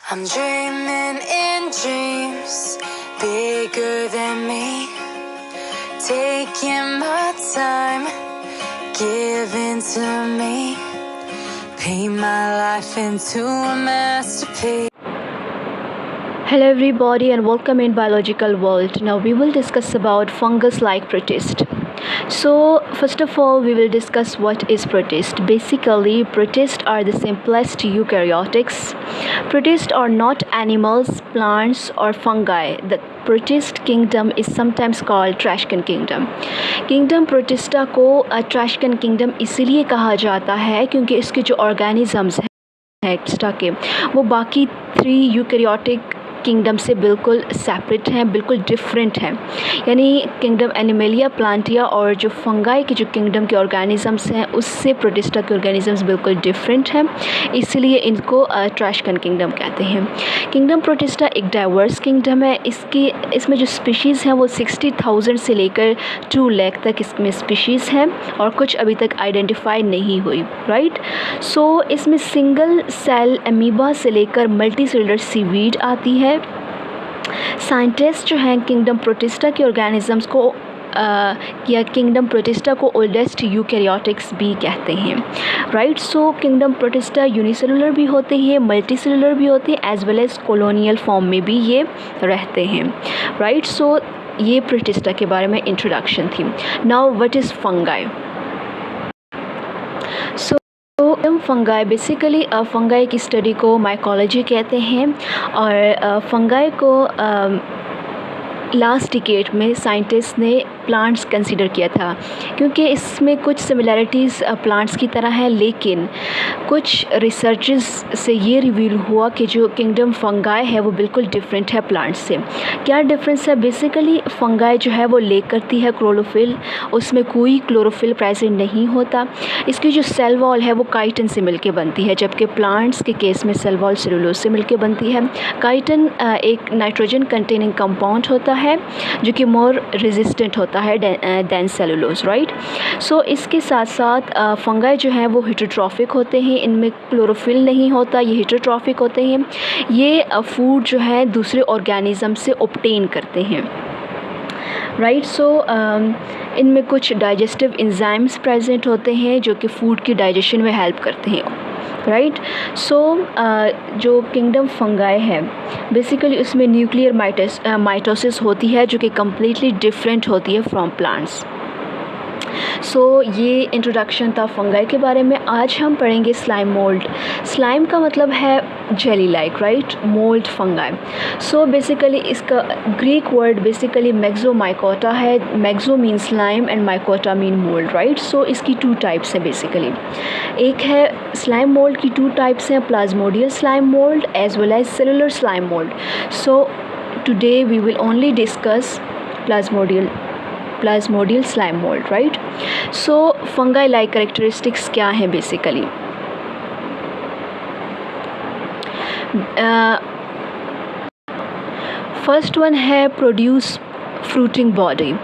I'm dreaming in dreams bigger than me, taking my time, giving to me, paint my life into a masterpiece. Hello everybody and welcome in Biological World. Now we will discuss about fungus-like protist. So first of all we will discuss what is protist. Basically protists are the simplest eukaryotics. Protists are not animals, plants or fungi. The protist kingdom is sometimes called Trashcan kingdom. Kingdom Protista को Trashcan kingdom इसीलिए कहा जाता है क्योंकि इसके जो organisms हैं extra के वो बाकी 3 यूकैरियोटिक किंगडम से बिल्कुल सेपरेट हैं, बिल्कुल डिफरेंट हैं। यानी किंगडम एनिमेलिया, प्लांटिया और जो फंगाई के जो किंगडम के ऑर्गेनिजम्स हैं उससे प्रोटिस्टा के ऑर्गेनिजम्स बिल्कुल डिफरेंट हैं, इसलिए इनको ट्रैशकन किंगडम कहते हैं। किंगडम प्रोटिस्टा एक डाइवर्स किंगडम है। इसमें जो स्पीशीज़ हैं वो 60,000 से लेकर 2 लाख तक इसमें स्पीशीज़ हैं और कुछ अभी तक आइडेंटिफाई नहीं हुई, राइट। सो इसमें सिंगल सेल अमीबा से लेकर मल्टी सेलुलर सीवीड आती है। साइंटिस्ट जो हैं किंगडम प्रोटिस्टा के ऑर्गेनिजम्स को या किंगडम प्रोटिस्टा को ओल्डेस्ट यूकैरियोटिक्स भी कहते हैं, right. So kingdom protista unicellular भी होते हैं, मल्टी सेलुलर भी होते हैं, as well as colonial form में भी ये रहते हैं, राइट। सो ये प्रोटिस्टा के बारे में इंट्रोडक्शन थी। Now what is fungi. Fungi basically fungi की स्टडी को माइकोलॉजी कहते हैं और फंगाई को लास्ट डिकेड में साइंटिस्ट ने प्लांट्स कंसीडर किया था क्योंकि इसमें कुछ सिमिलैरिटीज़ प्लांट्स की तरह है, लेकिन कुछ रिसर्चेस से ये रिवील हुआ कि जो किंगडम फंगाई है वो बिल्कुल डिफरेंट है प्लांट्स से। क्या डिफरेंस है? बेसिकली फंगाई जो है वो लेक करती है क्लोरोफिल, उसमें कोई क्लोरोफिल प्रेजेंट नहीं होता। इसकी जो सेल वॉल है वो काइटन से मिलके बनती है, जबकि प्लांट्स के केस में सेल वॉल सेलुलोज से मिलके बनती है। काइटन एक नाइट्रोजन कंटेनिंग कंपाउंड होता है जो कि मोर रेजिस्टेंट होता है देन सेलुलोज, राइट। सो इसके साथ साथ फंगाई जो हैं वो हेटेरोट्रॉफिक होते हैं, इनमें क्लोरोफिल नहीं होता, ये हेटेरोट्रॉफिक होते हैं। ये फूड जो है दूसरे ऑर्गेनिज्म से ऑब्टेन करते हैं, राइट। सो इनमें कुछ डाइजेस्टिव एंजाइम्स प्रेजेंट होते हैं जो कि फूड की डाइजेशन में हेल्प करते हैं, राइट। सो जो किंगडम फंगाई है बेसिकली उसमें न्यूक्लियर माइटोसिस होती है जो कि कम्प्लीटली डिफरेंट होती है फ्रॉम प्लांट्स। सो ये इंट्रोडक्शन था फंगाई के बारे में। आज हम पढ़ेंगे स्लाइम मोल्ड। स्लाइम का मतलब है jelly like, right, mould fungi. So basically इसका ग्रीक वर्ड बेसिकली मैक्सोमाइकोटा है। Myxo mean slime and mycota mean mould, right. So इसकी 2 टाइप्स हैं बेसिकली। एक है स्लाइम मोल्ड की 2 टाइप्स हैं, plasmodial slime mould as well as cellular slime mould. So today we will only discuss plasmodial slime mould, right. So fungi like characteristics क्या हैं basically? First one है produce fruiting body.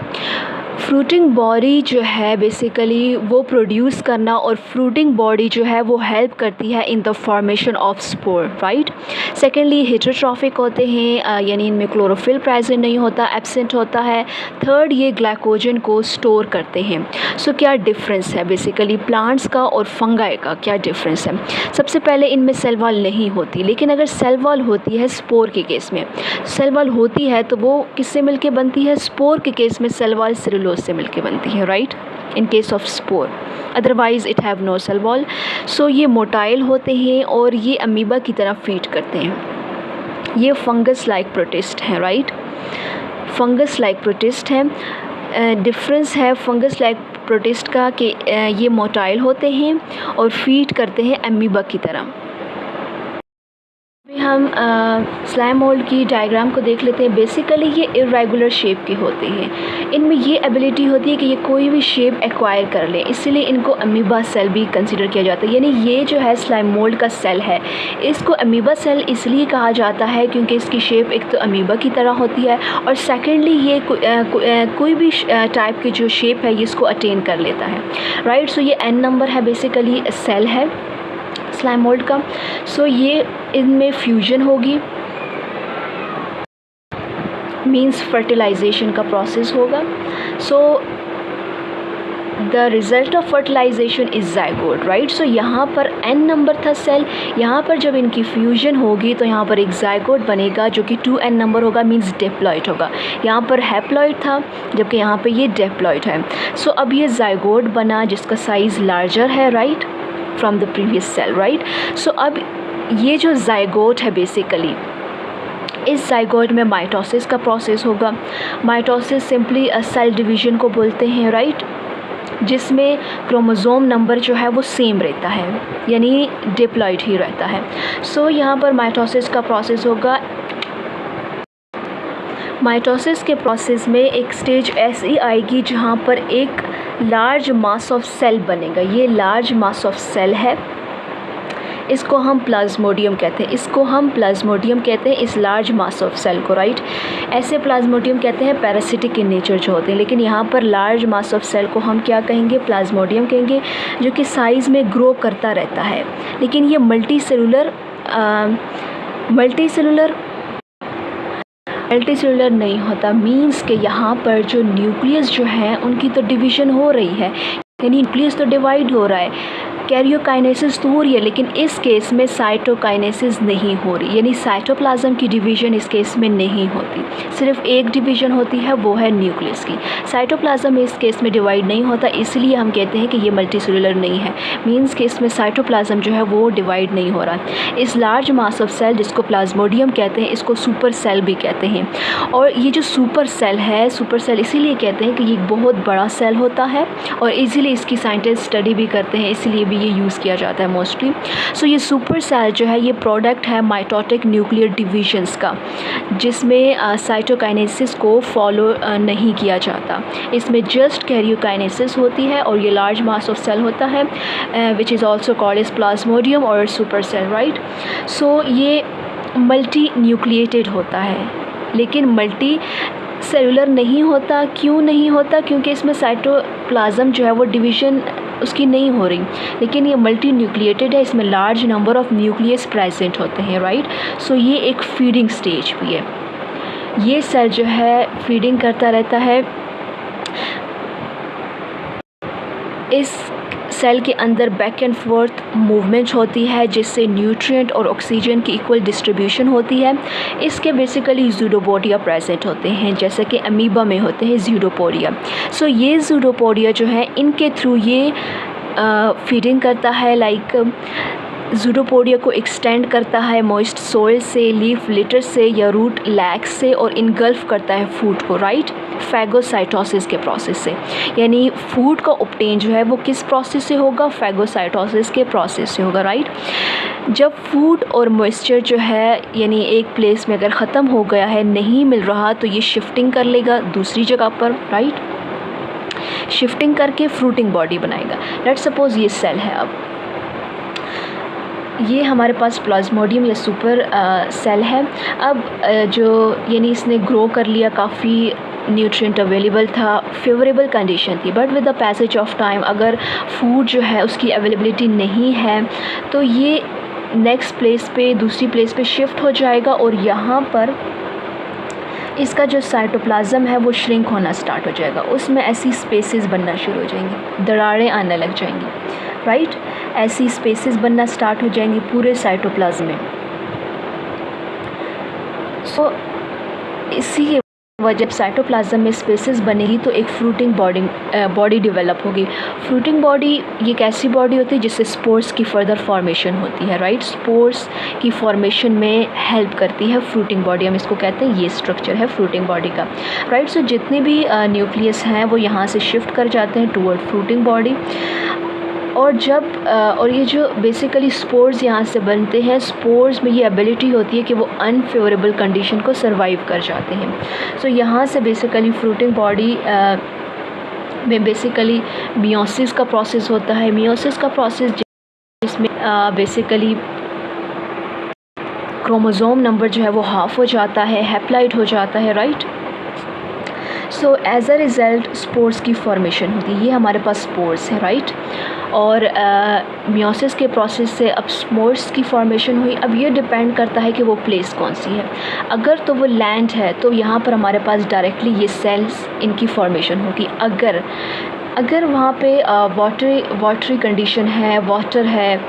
Fruiting body जो है basically वो produce करना, और fruiting body जो है वो हेल्प करती है in the formation of spore, right. Secondly heterotrophic होते हैं, यानी इनमें क्लोरोफिल प्रेजेंट नहीं होता, एब्सेंट होता है। थर्ड, ये ग्लाइकोजन को स्टोर करते हैं। सो क्या डिफरेंस है बेसिकली प्लांट्स का और फंगाई का? क्या डिफरेंस है? सबसे पहले इनमें सेल वॉल नहीं होती, लेकिन अगर सेल वॉल होती है स्पोर के केस में, सेल वॉल होती है तो वो किससे मिलके बनती है? स्पोर के केस में सेल वॉल सेलुलोज से मिलके बनती है, right, in case of spore. Otherwise it have no cell wall. So ये मोटाइल होते हैं और ये अमीबा की तरह फीड करते हैं। ये फंगस लाइक प्रोटिस्ट हैं, राइट, फंगस लाइक प्रोटिस्ट हैं। डिफरेंस है फंगस लाइक प्रोटिस्ट का कि ये मोटाइल होते हैं और फीड करते हैं अमीबा की तरह। हम स्लाइम मोल्ड की डायग्राम को देख लेते हैं। बेसिकली ये इरेगुलर शेप के होते हैं, इनमें ये एबिलिटी होती है कि ये कोई भी शेप एक्वायर कर लें, इसलिए इनको अमीबा सेल भी कंसीडर किया जाता है। यानी ये जो है स्लाइम मोल्ड का सेल है, इसको अमीबा सेल इसलिए कहा जाता है क्योंकि इसकी शेप एक तो अमीबा की तरह होती है और सेकेंडली ये कोई भी टाइप की जो शेप है ये इसको अटेन कर लेता है, राइट। सो ये n नंबर है बेसिकली सेल है। स्लाइम मोल्ड का। सो ये इनमें फ्यूजन होगी, मीन्स फर्टिलाइजेशन का प्रोसेस होगा। So the result of fertilization is zygote, right. So यहाँ पर n नंबर था सेल, यहाँ पर जब इनकी फ्यूजन होगी तो यहाँ पर एक ज़ाइगोट बनेगा जो कि 2n नंबर होगा, मीन्स डिप्लॉइड होगा। यहाँ पर हैप्लॉइड था जबकि यहाँ पे ये डिप्लॉइड है। सो अब ये ज़ाइगोट बना जिसका साइज़ लार्जर है, right, from the previous cell, right. So अब ये जो ज़ाइगोट है बेसिकली, इस ज़ाइगोट में माइटोसिस का प्रोसेस होगा। माइटोसिस सिंपली सेल डिवीज़न को बोलते हैं, राइट, जिसमें क्रोमोज़ोम नंबर जो है वो सेम रहता है, यानी डिप्लॉइड ही रहता है। सो यहाँ पर माइटोसिस का प्रोसेस होगा। माइटोसिस के प्रोसेस में एक स्टेज ऐसी आएगी जहाँ पर एक लार्ज मास ऑफ सेल बनेगा। ये लार्ज मास ऑफ सेल है, इसको हम प्लाज्मोडियम कहते हैं, इसको हम प्लाज्मोडियम कहते हैं, इस लार्ज मास ऑफ सेल को, राइट। ऐसे प्लाज्मोडियम कहते हैं पैरासिटिक इन नेचर जो होते हैं, लेकिन यहाँ पर लार्ज मास ऑफ सेल को हम क्या कहेंगे, प्लाज्मोडियम कहेंगे, जो कि साइज़ में ग्रो करता रहता है। लेकिन ये मल्टी सेलुलर नहीं होता, मीन्स के यहाँ पर जो न्यूक्लियस जो है उनकी तो डिवीज़न हो रही है, यानी न्यूक्लियस तो डिवाइड हो रहा है, कैरियोकाइनेसिस तो हो रही है, लेकिन इस केस में साइटोकाइनेसिस नहीं हो रही, यानी साइटोप्लाज्म की डिवीज़न इस केस में नहीं होती, सिर्फ एक डिवीज़न होती है, वो है न्यूक्लियस की। साइटोप्लाज्म इस केस में डिवाइड नहीं होता, इसलिए हम कहते हैं कि ये मल्टीसेलुलर नहीं है, मीन्स कि इसमें साइटोप्लाज्म जो है वो डिवाइड नहीं हो रहा। इस लार्ज मास ऑफ सेल जिसको प्लाज्मोडियम कहते हैं, इसको सुपर सेल भी कहते हैं। और ये जो सुपर सेल है, सुपर सेल इसीलिए कहते हैं कि ये बहुत बड़ा सेल होता है और इजीली इसकी साइंटिस्ट स्टडी भी करते हैं, इसीलिए भी ये यूज़ किया जाता है मोस्टली। सो ये सुपर सेल जो है ये प्रोडक्ट है माइटोटिक न्यूक्लियर डिवीजन्स का, जिसमें साइटोकाइनेसिस को फॉलो नहीं किया जाता, इसमें जस्ट कैरियोकाइनेसिस होती है और ये लार्ज मास ऑफ सेल होता है which is also called as plasmodium और सुपर सेल, राइट। सो ये मल्टी न्यूक्लिएटेड होता है, लेकिन मल्टी सेलुलर नहीं होता। क्यों नहीं होता? क्योंकि इसमें साइटोप्लाज्म जो है वो डिवीज़न उसकी नहीं हो रही, लेकिन ये मल्टी न्यूक्लिएटेड है, इसमें large number of nucleus present होते हैं, राइट। सो ये एक फीडिंग स्टेज भी है, ये सेल जो है फीडिंग करता रहता है। इस सेल के अंदर बैक एंड फोर्थ मूवमेंट होती है जिससे न्यूट्रिएंट और ऑक्सीजन की इक्वल डिस्ट्रीब्यूशन होती है। इसके बेसिकली ज़ूडोपोडिया प्रेजेंट होते हैं, जैसे कि अमीबा में होते हैं ज़ूडोपोडिया। सो ये ज़ूडोपोडिया जो है इनके थ्रू ये फीडिंग करता है, लाइक ज़ूडोपोडिया को एक्सटेंड करता है मॉइस्ट सोइल से, लीफ लिटर से या रूट लैक्स से, और इनगल्फ करता है फूड को, राइट, फैगोसाइटोसिस के प्रोसेस से। यानी फूड का ऑब्टेन जो है वो किस प्रोसेस से होगा? फैगोसाइटोसिस के प्रोसेस से होगा, राइट। जब फूड और मॉइस्चर जो है यानी एक प्लेस में अगर ख़त्म हो गया है, नहीं मिल रहा, तो ये शिफ्टिंग कर लेगा दूसरी जगह पर, राइट। शिफ्टिंग करके फ्रूटिंग बॉडी बनाएगा। लेट्स सपोज़ ये सेल है, अब ये हमारे पास प्लाज्मोडियम या सुपर सेल है। अब जो यानी इसने ग्रो कर लिया, काफ़ी न्यूट्रिएंट अवेलेबल था, फेवरेबल कंडीशन थी, but with the passage of time अगर फूड जो है उसकी अवेलेबिलिटी नहीं है तो ये नेक्स्ट प्लेस पे, दूसरी प्लेस पे शिफ्ट हो जाएगा और यहाँ पर इसका जो साइटोप्लाज्म है वो श्रिंक होना स्टार्ट हो जाएगा, उसमें ऐसी स्पेसेस बनना शुरू हो जाएंगी, दरारें आने लग जाएंगी, राइट। ऐसी स्पेसेस बनना स्टार्ट हो जाएंगी पूरे साइटोप्लाज्म में। सो इसी वजह साइटोप्लाज्म में स्पेसेस बनेगी तो एक फ्रूटिंग बॉडी डेवलप होगी। फ्रूटिंग बॉडी ये एक ऐसी बॉडी होती है जिससे स्पोर्स की फर्दर फॉर्मेशन होती है, राइट। स्पोर्स की फॉर्मेशन में हेल्प करती है फ्रूटिंग बॉडी, हम इसको कहते हैं, ये स्ट्रक्चर है फ्रूटिंग बॉडी का, राइट। सो जितने भी न्यूक्लियस हैं वो यहाँ से शिफ्ट कर जाते हैं टूवर्ड फ्रूटिंग बॉडी। और जब और ये जो बेसिकली स्पोर्स यहाँ से बनते हैं, स्पोर्स में ये एबिलिटी होती है कि वो अनफेवरेबल कंडीशन को सरवाइव कर जाते हैं। सो यहाँ से बेसिकली फ्रूटिंग बॉडी में बेसिकली मियोसिस का प्रोसेस होता है। मियोसिस का प्रोसेस जिसमें बेसिकली क्रोमोज़ोम नंबर जो है वो हाफ हो जाता है, हैप्लॉइड हो जाता है, right. So as a result spores की फॉर्मेशन होती है। ये हमारे पास स्पोर्स है, राइट। और मियोसिस के प्रोसेस से अब स्पोर्स की फॉर्मेशन हुई। अब ये डिपेंड करता है कि वो प्लेस कौन सी है। अगर तो वो लैंड है तो यहाँ पर हमारे पास डायरेक्टली ये सेल्स इनकी फॉर्मेशन होगी। अगर वहाँ पे वाटरी कंडीशन है, वाटर है,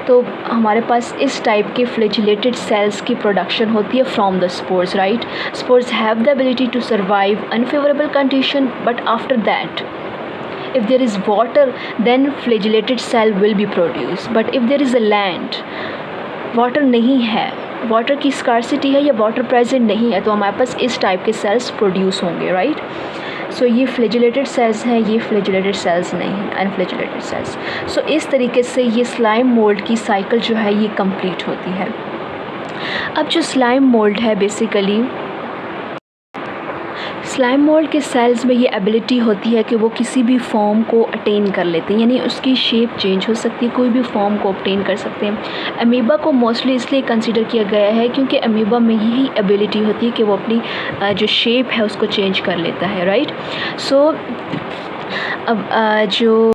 तो हमारे पास इस टाइप के फ्लैजिलेटेड सेल्स की प्रोडक्शन होती है from the spores, right. Spores have the ability to survive unfavourable condition, but after that if there is water then flagellated cell will be produced, but if there is a land, water नहीं है, water की scarcity है या water present नहीं है, तो हमारे पास इस टाइप के सेल्स प्रोड्यूस होंगे, राइट। सो ये फ्लैजिलेटेड सेल्स हैं, ये फ्लैजिलेटेड सेल्स नहीं हैं, अनफ्लैजिलेटेड सेल्स। सो इस तरीके से ये स्लाइम मोल्ड की साइकिल जो है ये कंप्लीट होती है। अब जो स्लाइम मोल्ड है, बेसिकली स्लाइम मोल्ड के सेल्स में ये एबिलिटी होती है कि वो किसी भी फॉर्म को अटेन कर लेते हैं, यानी उसकी शेप चेंज हो सकती है, कोई भी फॉर्म को अटेन कर सकते हैं। अमीबा को मोस्टली इसलिए कंसीडर किया गया है क्योंकि अमीबा में यही एबिलिटी होती है कि वो अपनी जो शेप है उसको चेंज कर लेता है, राइट। सो अब जो